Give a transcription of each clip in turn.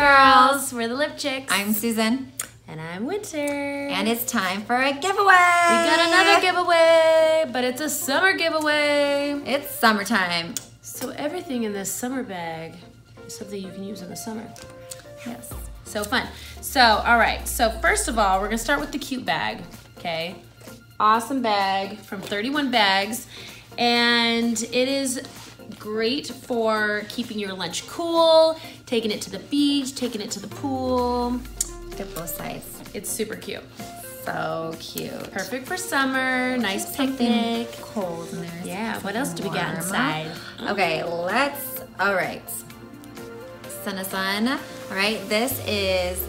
girls. We're the Lip Chicks. I'm Susan. And I'm Winter. And it's time for a giveaway. We got another giveaway, but it's a summer giveaway. It's summertime. So everything in this summer bag is something you can use in the summer. Yes. So fun. So, all right. So first of all, we're going to start with the cute bag. Okay. Awesome bag from 31 Bags. And it is great for keeping your lunch cool, taking it to the beach, taking it to the pool. Get both sides. It's super cute. So cute. Perfect for summer, nice Something picnic. cold in there. Yeah, what else do we got inside? Okay, all right. Sun. All right, this is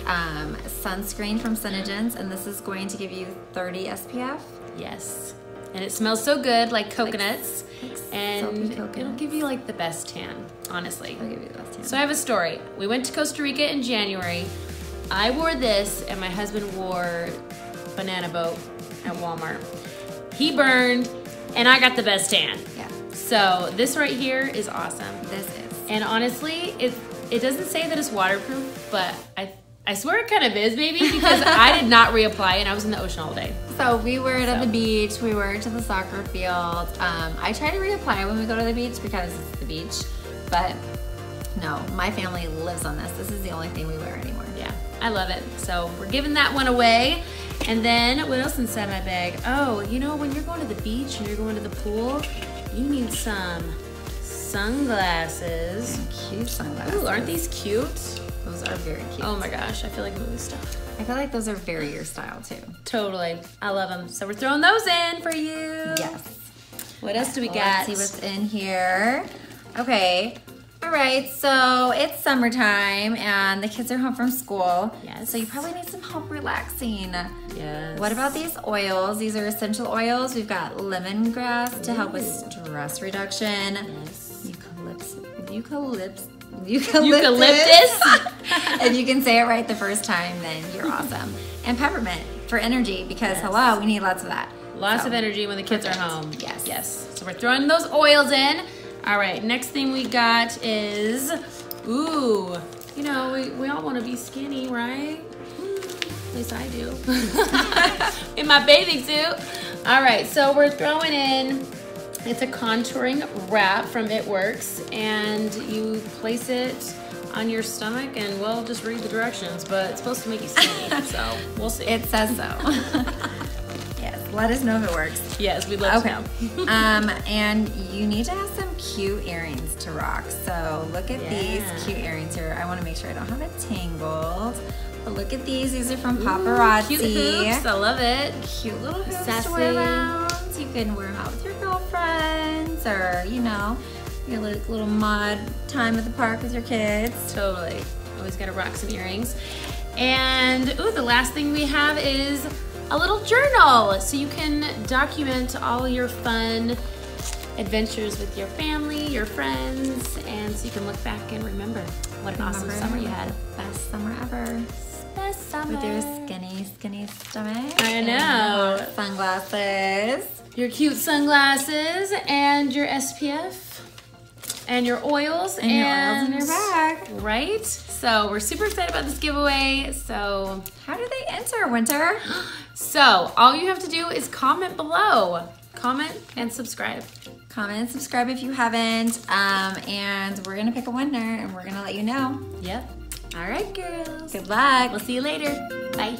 sunscreen from Senegence, and this is going to give you 30 SPF. Yes. And it smells so good, like coconuts. And coconuts. It'll give you like the best tan, honestly. I'll give you the best tan. So I have a story. We went to Costa Rica in January. I wore this and my husband wore Banana Boat at Walmart. He burned and I got the best tan. Yeah. So this right here is awesome. This is. And honestly, it doesn't say that it's waterproof, but I swear it kind of is, maybe, because I did not reapply and I was in the ocean all day. So we were at the beach, we were to the soccer field. I try to reapply when we go to the beach because it's the beach, but no, my family lives on this. This is the only thing we wear anymore. Yeah, I love it. So we're giving that one away. And then what else inside my bag? Oh, you know, when you're going to the beach and you're going to the pool, you need some sunglasses. Cute sunglasses. Ooh, aren't these cute? Those are very cute. Oh my gosh, I feel like movie stuff. I feel like those are very your style too. Totally, I love them. So we're throwing those in for you. Yes. What else do we got? Let's see what's in here. Okay. All right, so it's summertime and the kids are home from school. Yes. So you probably need some help relaxing. Yes. What about these oils? These are essential oils. We've got lemongrass to help with stress reduction. Yes. Eucalyptus. If you can say it right the first time, then you're awesome. And peppermint for energy because hello, we need lots of that. Lots of energy when the kids are home. Yes. Yes. So we're throwing those oils in. All right, next thing we got is, ooh, you know, we all want to be skinny, right? At least I do. In my bathing suit. All right, so we're throwing in, it's a contouring wrap from It Works, and you place it on your stomach, and we'll just read the directions, but it's supposed to make you skinny, so we'll see. It says so. Yes, let us know if it works. Yes, we'd love to know. And you need to have some cute earrings to rock. So look at these cute earrings here. I want to make sure I don't have it tangled. But look at these. These are from Paparazzi. Cute hoops. I love it. Cute little hoops Sassy. to wear around. You can wear them out with your girlfriends, or you know, your little mod time at the park with your kids. Totally. Always got to rock some earrings. And ooh, the last thing we have is a little journal, so you can document all your fun adventures with your family, your friends, and so you can look back and remember what an awesome summer you had. Best summer ever. Best summer. With your skinny stomach. I know. And sunglasses. Your cute sunglasses and your SPF and your oils and your oils in your bag. Right? So we're super excited about this giveaway. So how do they enter, Winter? So all you have to do is comment below. Comment and subscribe. Comment and subscribe if you haven't. And we're gonna pick a winner and we're gonna let you know. Yep. All right, girls. Good luck. We'll see you later. Bye.